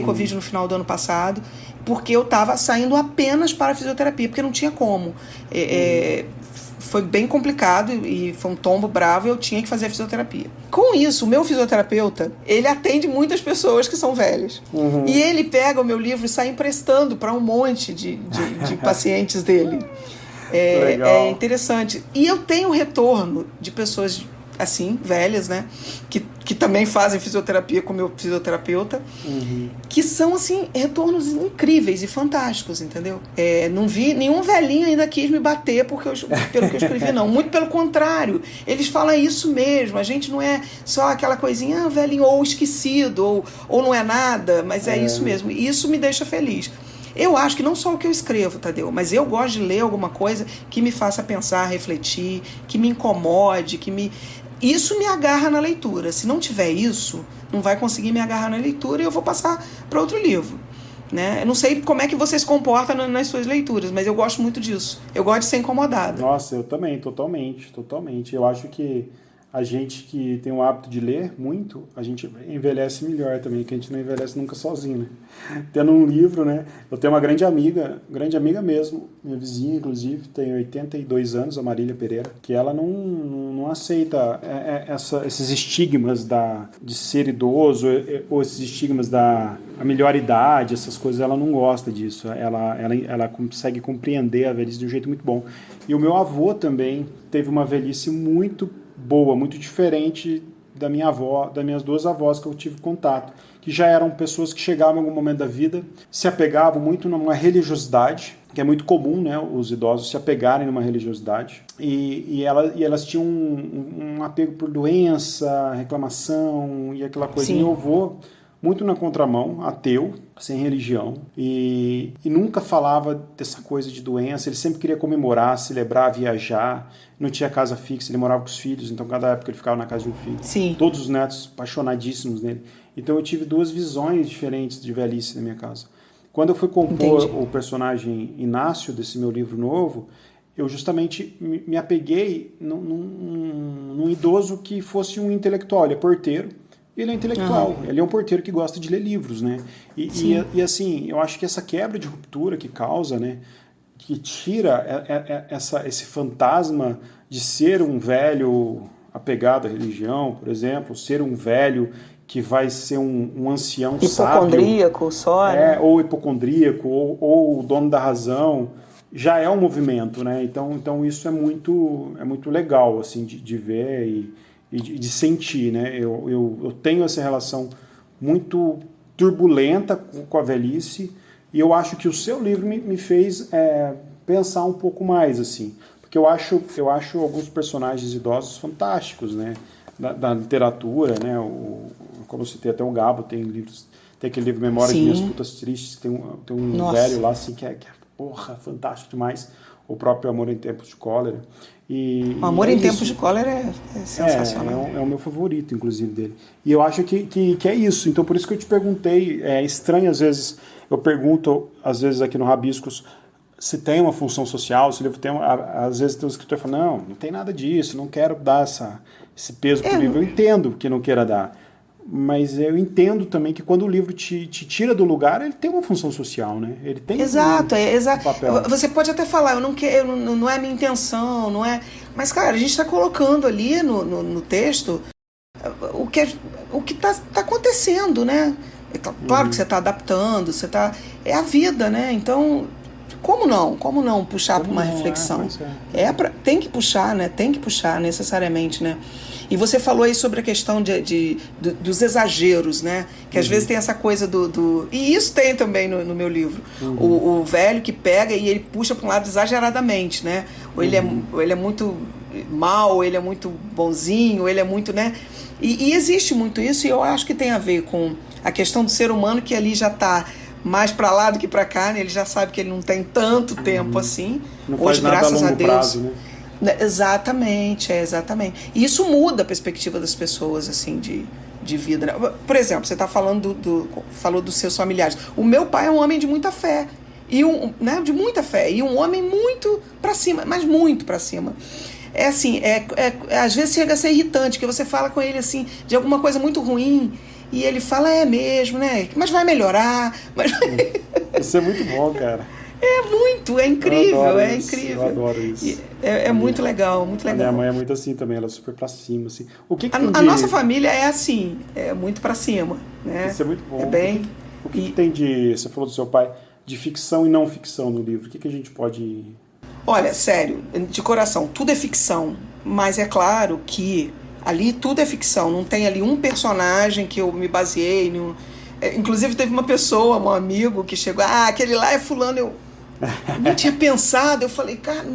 Covid no final do ano passado, porque eu estava saindo apenas para a fisioterapia, porque não tinha como. Foi bem complicado e foi um tombo bravo e eu tinha que fazer a fisioterapia. Com isso, o meu fisioterapeuta, ele atende muitas pessoas que são velhas. E ele pega o meu livro e sai emprestando para um monte de pacientes dele. É interessante. E eu tenho retorno de pessoas assim, velhas, né? Que também fazem fisioterapia com o meu fisioterapeuta, que são, assim, retornos incríveis e fantásticos, entendeu? Não vi nenhum velhinho ainda quis me bater pelo que eu escrevi, não. Muito pelo contrário. Eles falam isso mesmo. A gente não é só aquela coisinha, velhinho, ou esquecido, ou não é nada, mas é isso mesmo. E isso me deixa feliz. Eu acho que não só o que eu escrevo, Tadeu, mas eu gosto de ler alguma coisa que me faça pensar, refletir, que me incomode, Isso me agarra na leitura. Se não tiver isso, não vai conseguir me agarrar na leitura e eu vou passar para outro livro. Né? Eu não sei como é que você se comporta nas suas leituras, mas eu gosto muito disso. Eu gosto de ser incomodado. Nossa, eu também, totalmente. Eu acho que a gente que tem o hábito de ler muito, a gente envelhece melhor também, que a gente não envelhece nunca sozinho, né? Tendo um livro, né? Eu tenho uma grande amiga mesmo, minha vizinha, inclusive, tem 82 anos, a Marília Pereira, que ela não aceita esses estigmas de ser idoso, ou esses estigmas da melhor idade, essas coisas, ela não gosta disso. Ela consegue compreender a velhice de um jeito muito bom. E o meu avô também teve uma velhice muito boa, muito diferente da minha avó, das minhas duas avós que eu tive contato, que já eram pessoas que chegavam em algum momento da vida, se apegavam muito numa religiosidade, que é muito comum, né, os idosos se apegarem numa religiosidade, e elas tinham um apego por doença, reclamação e aquela coisa. Meu avô, muito na contramão, ateu, sem religião, e nunca falava dessa coisa de doença. Ele sempre queria comemorar, celebrar, viajar, não tinha casa fixa, ele morava com os filhos, então cada época ele ficava na casa de um filho. Sim. Todos os netos apaixonadíssimos nele. Então eu tive duas visões diferentes de velhice na minha casa. Quando eu fui compor o personagem Inácio desse meu livro novo, eu justamente me apeguei num idoso que fosse um intelectual. Ele é porteiro, ele é intelectual, ele é um porteiro que gosta de ler livros, né? E assim, eu acho que essa quebra de ruptura que causa, né, que tira esse fantasma de ser um velho apegado à religião, por exemplo, ser um velho que vai ser um ancião sábio. Hipocondríaco só, né? Ou hipocondríaco, ou o dono da razão, já é um movimento, né? Então isso é muito legal, assim, de ver e de sentir, né? Eu tenho essa relação muito turbulenta com a velhice, e eu acho que o seu livro me fez pensar um pouco mais, assim, porque eu acho alguns personagens idosos fantásticos, né? Da literatura, né? Como eu citei até o Gabo, tem aquele livro Memórias de Minhas Putas Tristes, que tem um velho lá assim, que é fantástico demais, o próprio Amor em Tempos de Cólera. O Amor em Tempos de Cólera é sensacional. É o meu favorito, inclusive, dele. E eu acho que é isso. Então, por isso que eu te perguntei, é estranho às vezes, eu pergunto, às vezes aqui no Rabiscos, se tem uma função social, se o livro tem, às vezes tem um escritor que fala, não tem nada disso, não quero dar esse peso pro livro. Eu entendo que não queira dar, mas eu entendo também que quando o livro te tira do lugar, ele tem uma função social, né? Ele tem exato. um papel. Você pode até falar, não é a minha intenção, não é... Mas, cara, a gente está colocando ali no texto o que tá acontecendo, né? Claro que você está adaptando, é a vida, né? Então, como não puxar para uma reflexão? Tem que puxar, né? Tem que puxar necessariamente, né? E você falou aí sobre a questão dos exageros, né? Que às vezes tem essa coisa E isso tem também no meu livro. O velho que pega e ele puxa para um lado exageradamente, né? Ou ele é muito mal, ou ele é muito bonzinho, ou ele é muito, né? E existe muito isso, e eu acho que tem a ver com a questão do ser humano, que ali já está mais para lá do que para cá, né? Ele já sabe que ele não tem tanto tempo assim. Não hoje, faz nada graças a longo a Deus. Prazo, né? Exatamente. E isso muda a perspectiva das pessoas, assim, de vida. Né? Por exemplo, você está falando falou dos seus familiares. O meu pai é um homem de muita fé. De muita fé. E um homem muito para cima, mas muito para cima. É assim, às vezes chega a ser irritante, porque você fala com ele assim, de alguma coisa muito ruim, e ele fala, é mesmo, né? Mas vai melhorar. Isso é muito bom, cara. É incrível, incrível. Eu adoro isso. É muito legal, muito legal. A minha mãe é muito assim também, ela é super pra cima, assim. A nossa família é assim, é muito pra cima, né? Isso é muito bom. O que tem você falou do seu pai, de ficção e não ficção no livro? O que a gente pode... Olha, sério, de coração, tudo é ficção, mas é claro que ali tudo é ficção, não tem ali um personagem que eu me baseei. Inclusive teve uma pessoa, um amigo, que chegou, aquele lá é fulano, eu não tinha pensado, eu falei, cara,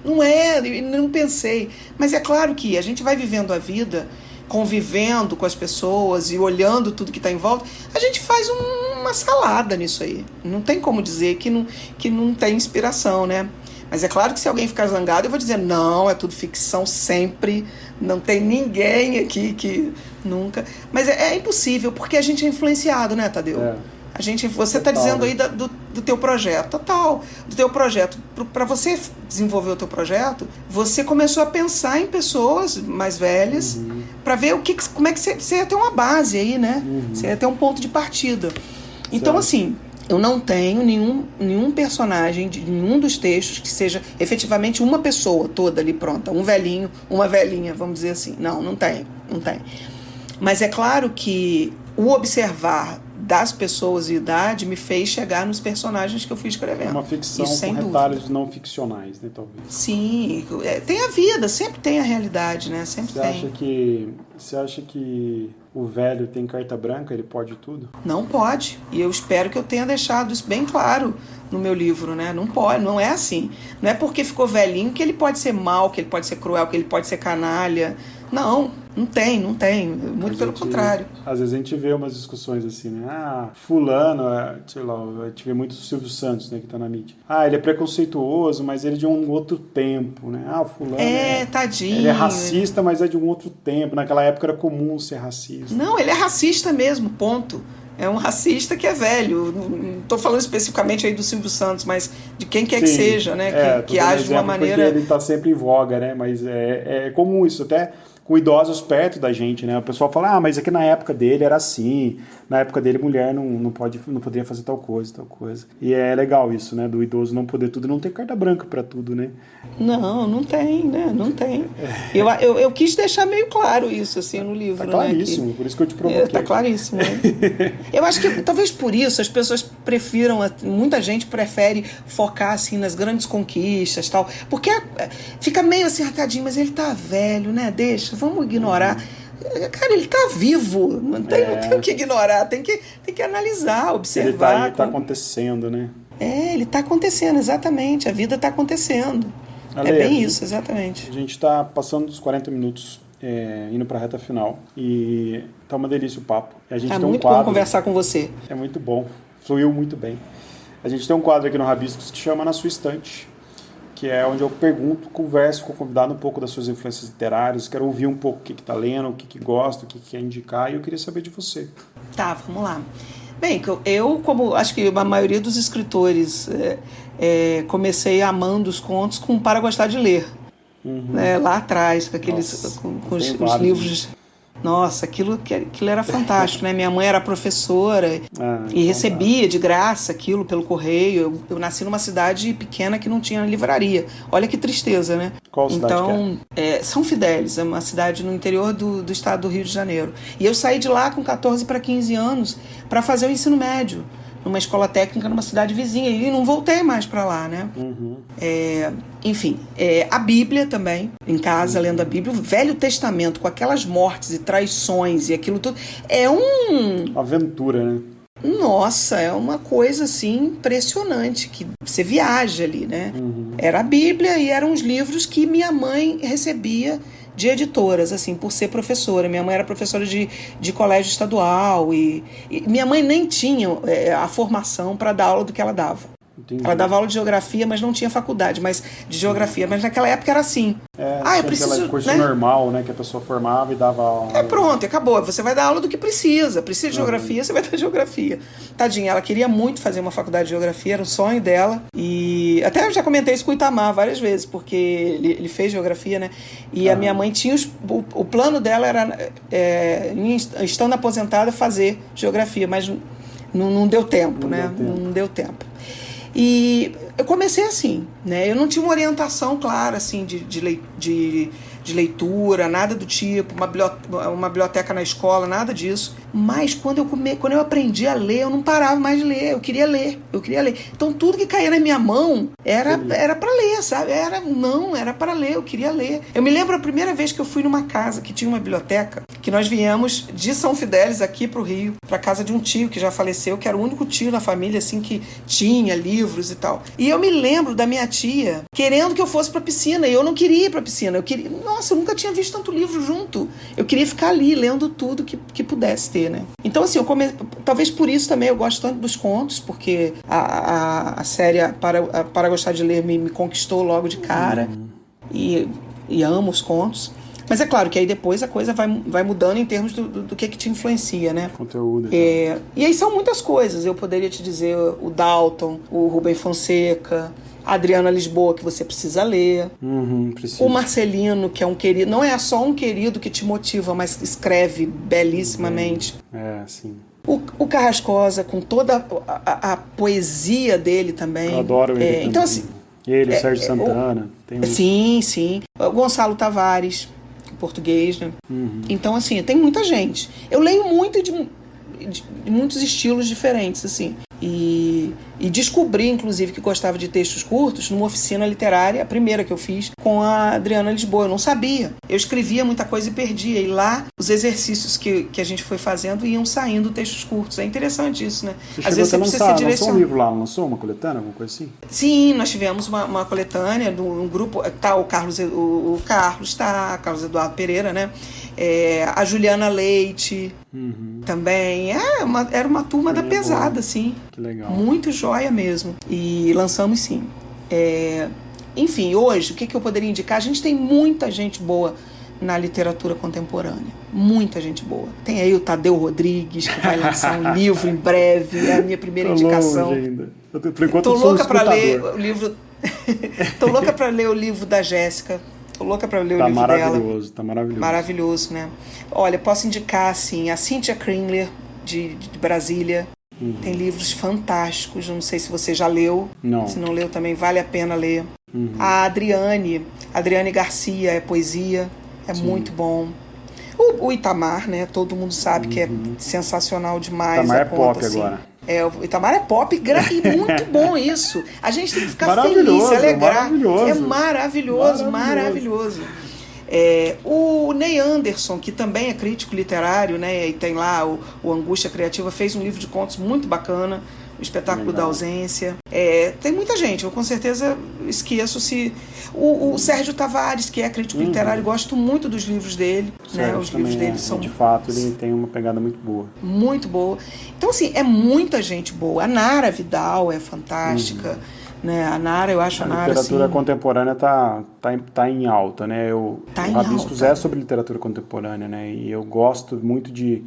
não é, não pensei. Mas é claro que a gente vai vivendo a vida, convivendo com as pessoas e olhando tudo que está em volta, a gente faz uma salada nisso aí. Não tem como dizer que não tem inspiração, né? Mas é claro que se alguém ficar zangado, eu vou dizer, não, é tudo ficção sempre, não tem ninguém aqui que nunca... Mas é impossível, porque a gente é influenciado, né, Tadeu? Você está dizendo aí do teu projeto, total, do teu projeto. Para você desenvolver o teu projeto, você começou a pensar em pessoas mais velhas, para ver como é que você ia ter uma base aí, né? Você ia ter um ponto de partida. Então, assim... Eu não tenho nenhum personagem de nenhum dos textos que seja efetivamente uma pessoa toda ali pronta. Um velhinho, uma velhinha, vamos dizer assim. Não tem. Mas é claro que o observar das pessoas e idade me fez chegar nos personagens que eu fui escrevendo. Uma ficção isso, com retalhos não ficcionais, né, talvez. Sim, tem a vida, sempre tem a realidade, né? Sempre tem. Você acha que o velho tem carta branca, ele pode tudo? Não pode. E eu espero que eu tenha deixado isso bem claro no meu livro, né? Não pode, não é assim. Não é porque ficou velhinho que ele pode ser mau, que ele pode ser cruel, que ele pode ser canalha. Não tem. Muito pelo contrário. Às vezes a gente vê umas discussões assim, né? Fulano, sei lá, a gente vê muito o Silvio Santos, né, que tá na mídia. Ele é preconceituoso, mas ele é de um outro tempo, né? Fulano tadinho. Ele é racista, mas é de um outro tempo. Naquela época era comum ser racista. Não, ele é racista mesmo, ponto. É um racista que é velho. Não estou falando especificamente aí do Silvio Santos, mas de quem quer que seja, né? Que age de uma maneira... Ele está sempre em voga, né? Mas é comum isso, até com idosos perto da gente, né? O pessoal fala, mas é que na época dele era assim, na época dele mulher não poderia fazer tal coisa. E é legal isso, né? Do idoso não poder tudo, não ter carta branca para tudo, né? Não tem, né? Não tem. Eu quis deixar meio claro isso, assim, no livro, tá claríssimo, né? Por isso que eu te provoquei. Tá claríssimo, né? Eu acho que talvez por isso as pessoas prefiram, muita gente prefere focar, assim, nas grandes conquistas, tal, porque fica meio assim, tadinho, mas ele tá velho, né? Vamos ignorar. Cara, ele tá vivo, não tem o que ignorar, tem que analisar, observar. Ele tá acontecendo, né? Ele tá acontecendo, exatamente, a vida tá acontecendo. Ale, é bem isso, exatamente. A gente tá passando dos 40 minutos, indo pra reta final, e tá uma delícia o papo. A gente tem muito quadro, bom conversar com você. É muito bom, fluiu muito bem. A gente tem um quadro aqui no Rabiscos que chama Na Sua Estante, que é onde eu converso com o convidado um pouco das suas influências literárias, quero ouvir um pouco o que está lendo, o que gosta, o que quer indicar, e eu queria saber de você. Tá, vamos lá. Bem, eu como acho que a maioria dos escritores, comecei amando os contos para gostar de ler. Né, lá atrás, com os livros... Nossa, aquilo era fantástico, né? Minha mãe era professora e recebia de graça aquilo pelo correio. Eu nasci numa cidade pequena que não tinha livraria. Olha que tristeza, né? Qual cidade então, São Fidélis, é uma cidade no interior do estado do Rio de Janeiro. E eu saí de lá com 14 para 15 anos para fazer o ensino médio, numa escola técnica numa cidade vizinha, e não voltei mais para lá, né? Enfim, a Bíblia também, em casa, lendo a Bíblia, o Velho Testamento, com aquelas mortes e traições e aquilo tudo, Uma aventura, né? Nossa, é uma coisa assim impressionante, que você viaja ali, né? Era a Bíblia e eram os livros que minha mãe recebia de editoras, assim, por ser professora. Minha mãe era professora de colégio estadual e minha mãe nem tinha a formação para dar aula do que ela dava. Entendi. Ela dava aula de geografia, mas não tinha faculdade de geografia. Mas naquela época era assim. Eu preciso, aquele curso normal, né? Que a pessoa formava e dava aula. Pronto, acabou. Você vai dar aula do que precisa. Precisa de geografia, você vai dar geografia. Tadinha, ela queria muito fazer uma faculdade de geografia, era o sonho dela. E até eu já comentei isso com o Itamar várias vezes, porque ele fez geografia, né? E a minha mãe tinha o plano dela era, estando aposentada, fazer geografia, mas não deu tempo, né? Não deu tempo. E eu comecei assim, né? Eu não tinha uma orientação clara, assim, de leitura, nada do tipo, uma biblioteca na escola, nada disso. Mas quando eu aprendi a ler, eu não parava mais de ler, eu queria ler. Então tudo que caía na minha mão era para ler, sabe? Era para ler, eu queria ler. Eu me lembro a primeira vez que eu fui numa casa que tinha uma biblioteca, que nós viemos de São Fidélis aqui pro Rio, pra casa de um tio que já faleceu, que era o único tio na família, assim, que tinha livros e tal. E eu me lembro da minha tia querendo que eu fosse pra piscina, e eu não queria ir pra piscina, Nossa, eu nunca tinha visto tanto livro junto. Eu queria ficar ali, lendo tudo que pudesse ter, né? Então, assim, talvez por isso também eu gosto tanto dos contos, porque a série Para Gostar de Ler me conquistou logo de cara. E amo os contos. Mas é claro que aí depois a coisa vai mudando em termos do que te influencia, né? Conteúdo. E aí são muitas coisas. Eu poderia te dizer o Dalton, o Rubem Fonseca, a Adriana Lisboa, que você precisa ler. O Marcelino, que é um querido. Não é só um querido que te motiva, mas escreve belíssimamente. Sim. O Carrascosa, com toda a poesia dele também. Eu adoro ele também. Então, assim, ele, o Sérgio Santana. Sim. O Gonçalo Tavares, português, né? Então, assim, tem muita gente. Eu leio muito de muitos estilos diferentes, assim. E descobri, inclusive, que gostava de textos curtos numa oficina literária, a primeira que eu fiz, com a Adriana Lisboa. Eu não sabia. Eu escrevia muita coisa e perdia. E lá, os exercícios que a gente foi fazendo iam saindo textos curtos. É interessante isso, né? Às vezes você precisa ser direcionado. Lançou um livro lá, lançou uma coletânea, alguma coisa assim? Sim, nós tivemos uma coletânea de um grupo. Tá o Carlos Eduardo Pereira, né? A Juliana Leite também. Era uma turma da pesada, assim. Que legal. Muito joia mesmo. E lançamos sim. Enfim, hoje, o que eu poderia indicar? A gente tem muita gente boa na literatura contemporânea. Muita gente boa. Tem aí o Tadeu Rodrigues, que vai lançar um livro em breve. É a minha primeira indicação. Longe ainda. Por enquanto Tô louca para ler o livro. Tô louca para ler o livro da Jéssica. Tô louca para ler o livro dela. Tá maravilhoso. Maravilhoso, né? Olha, posso indicar, assim, a Cynthia Kringler, de Brasília. Tem livros fantásticos. Não sei se você já leu. Não. Se não leu, também vale a pena ler. A Adriane Garcia, é poesia. Muito bom. O Itamar, né? Todo mundo sabe que é sensacional demais. Itamar é pop assim. Agora. O Itamar é pop e muito bom isso. A gente tem que ficar feliz, se alegrar. É maravilhoso. O Ney Anderson, que também é crítico literário, né? E tem lá o Angústia Criativa, fez um livro de contos muito bacana, O Espetáculo da Ausência. Tem muita gente, eu com certeza esqueço se... O Sérgio Tavares, que é crítico literário, gosto muito dos livros dele. Né? Os livros dele são... De fato, ele tem uma pegada muito boa. Muito boa. Então, assim, é muita gente boa. A Nara Vidal é fantástica. Né? A Nara, eu acho a Nara, literatura assim... contemporânea tá em alta, né? O Rabiscos alta. É sobre literatura contemporânea, né? E eu gosto muito de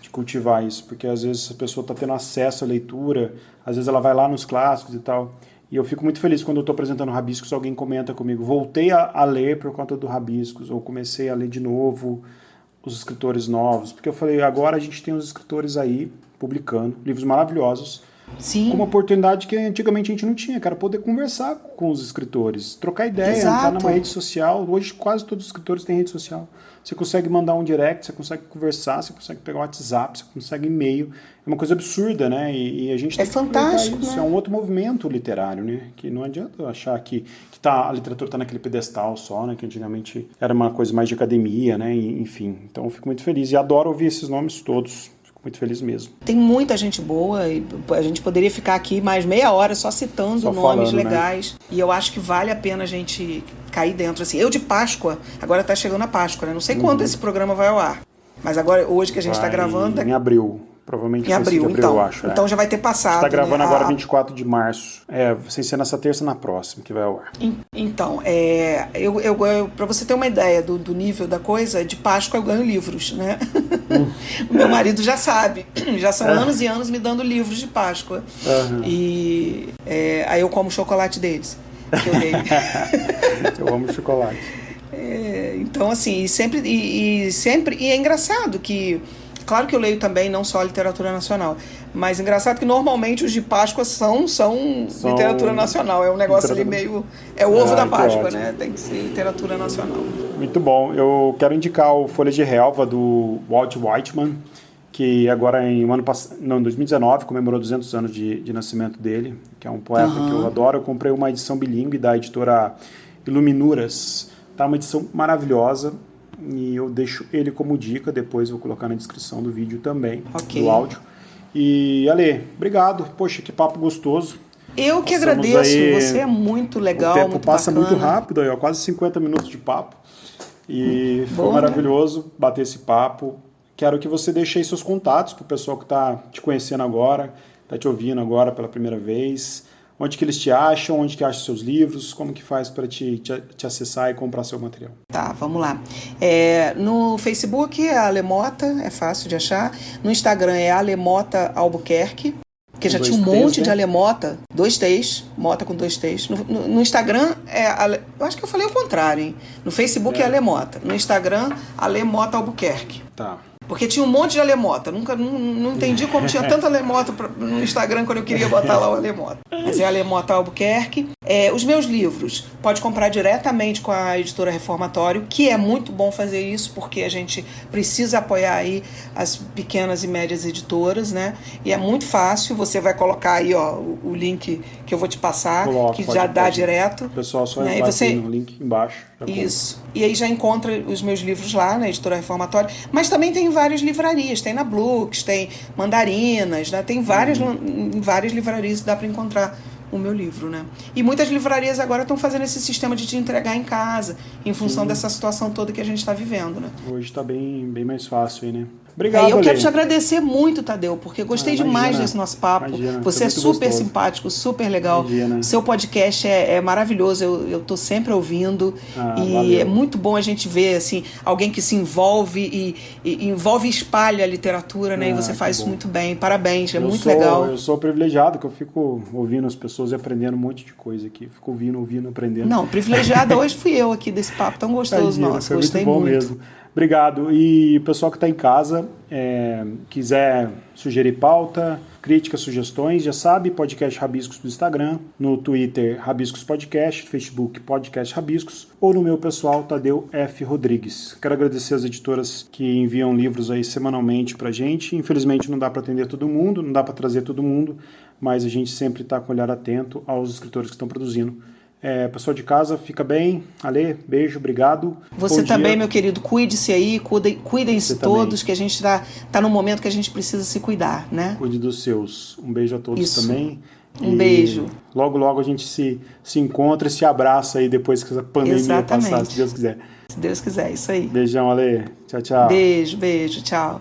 cultivar isso, porque às vezes a pessoa está tendo acesso à leitura, às vezes ela vai lá nos clássicos e tal, e eu fico muito feliz quando eu estou apresentando Rabiscos, alguém comenta comigo, voltei a ler por conta do Rabiscos, ou comecei a ler de novo os escritores novos, porque eu falei, agora a gente tem os escritores aí publicando livros maravilhosos, Sim. com uma oportunidade que antigamente a gente não tinha, cara, poder conversar com os escritores, trocar ideia, Exato. entrar numa rede social. Hoje quase todos os escritores têm rede social. Você consegue mandar um direct, você consegue conversar, você consegue pegar o WhatsApp, você consegue e-mail. É uma coisa absurda, né? E a gente tem que fantástico, isso. né? É um outro movimento literário, né? Que não adianta achar que a literatura está naquele pedestal só, né? Que antigamente era uma coisa mais de academia, né? Enfim, então eu fico muito feliz e adoro ouvir esses nomes todos. Muito feliz mesmo. Tem muita gente boa e a gente poderia ficar aqui mais meia hora só citando nomes falando, legais. Né? E eu acho que vale a pena a gente cair dentro. Assim, eu de Páscoa, agora tá chegando a Páscoa, né? Não sei quando esse programa vai ao ar. Mas agora, hoje que a gente está gravando... Em abril. Provavelmente em abril, então. Eu acho. Então já vai ter passado. Está gravando agora 24 de março. Sem ser nessa terça, na próxima, que vai ao ar. Então, para você ter uma ideia do nível da coisa, de Páscoa eu ganho livros, né? O meu marido já sabe. Já são anos e anos me dando livros de Páscoa. E aí eu como o chocolate deles, que eu dei. Eu amo chocolate. Então, assim, e é engraçado que... Claro que eu leio também não só literatura nacional, mas engraçado que normalmente os de Páscoa são literatura nacional. É um negócio ali meio... É o ovo da Páscoa, né? Tem que ser literatura nacional. Muito bom. Eu quero indicar o Folha de Relva, do Walt Whitman, que agora em 2019 comemorou 200 anos de nascimento dele, que é um poeta que eu adoro. Eu comprei uma edição bilíngue da editora Iluminuras. Tá uma edição maravilhosa. E eu deixo ele como dica, depois vou colocar na descrição do vídeo também, do áudio. E, Ale, obrigado. Poxa, que papo gostoso. Eu que agradeço, você é muito legal, o tempo muito passa bacana. muito rápido, aí, ó, quase 50 minutos de papo. E foi maravilhoso bater esse papo. Quero que você deixe aí seus contatos para o pessoal que está te conhecendo agora, está te ouvindo agora pela primeira vez. Onde que eles te acham, onde que acham seus livros, como que faz para te acessar e comprar seu material? Tá, vamos lá. No Facebook é Alemota, é fácil de achar. No Instagram é Alemota Albuquerque, porque já tinha um monte de Alemota, 2 T's, Mota com 2 T's. No Instagram eu acho que eu falei o contrário, hein? No Facebook é Alemota, no Instagram Alemota Albuquerque. Tá. Porque tinha um monte de alemota. Não entendi como tinha tanta alemota no Instagram quando eu queria botar lá o alemota. Mas é Alemota Albuquerque. Os meus livros, pode comprar diretamente com a editora Reformatório, que é muito bom fazer isso, porque a gente precisa apoiar aí as pequenas e médias editoras, né? E é muito fácil, você vai colocar aí, ó, o link que eu vou te passar, que já dá direto. O pessoal só vai no link embaixo. Isso. E aí já encontra os meus livros lá na editora Reformatório, mas também tem várias livrarias, tem na Blux, tem Mandarinas, né? Tem várias livrarias que dá para encontrar o meu livro, né? E muitas livrarias agora estão fazendo esse sistema de te entregar em casa, em função dessa situação toda que a gente está vivendo, né? Hoje está bem mais fácil aí, né? Obrigado, eu quero te agradecer muito, Tadeu, porque eu gostei demais desse nosso papo. Você é super simpático, super legal. Seu podcast é maravilhoso, eu estou sempre ouvindo. Valeu. É muito bom a gente ver assim, alguém que se envolve e espalha a literatura, né? E você faz isso muito bem. Parabéns, muito legal. Eu sou privilegiado, que eu fico ouvindo as pessoas e aprendendo um monte de coisa aqui. Fico ouvindo, aprendendo. Não, privilegiada hoje fui eu aqui desse papo tão gostoso nosso. Gostei muito. Muito. Mesmo. Obrigado. E o pessoal que está em casa, quiser sugerir pauta, críticas, sugestões, já sabe, podcast Rabiscos do Instagram, no Twitter Rabiscos Podcast, no Facebook Podcast Rabiscos, ou no meu pessoal, Tadeu F. Rodrigues. Quero agradecer as editoras que enviam livros aí semanalmente pra gente. Infelizmente não dá para atender todo mundo, não dá para trazer todo mundo, mas a gente sempre está com o olhar atento aos escritores que estão produzindo. Pessoal de casa, fica bem. Ale, beijo, obrigado. Você também, meu querido, cuide-se aí, cuidem-se todos, que a gente tá num momento que a gente precisa se cuidar, né? Cuide dos seus. Um beijo a todos também. Beijo. Logo, logo a gente se encontra e se abraça aí depois que essa pandemia passar, se Deus quiser. Se Deus quiser, isso aí. Beijão, Ale. Tchau, tchau. Beijo, tchau.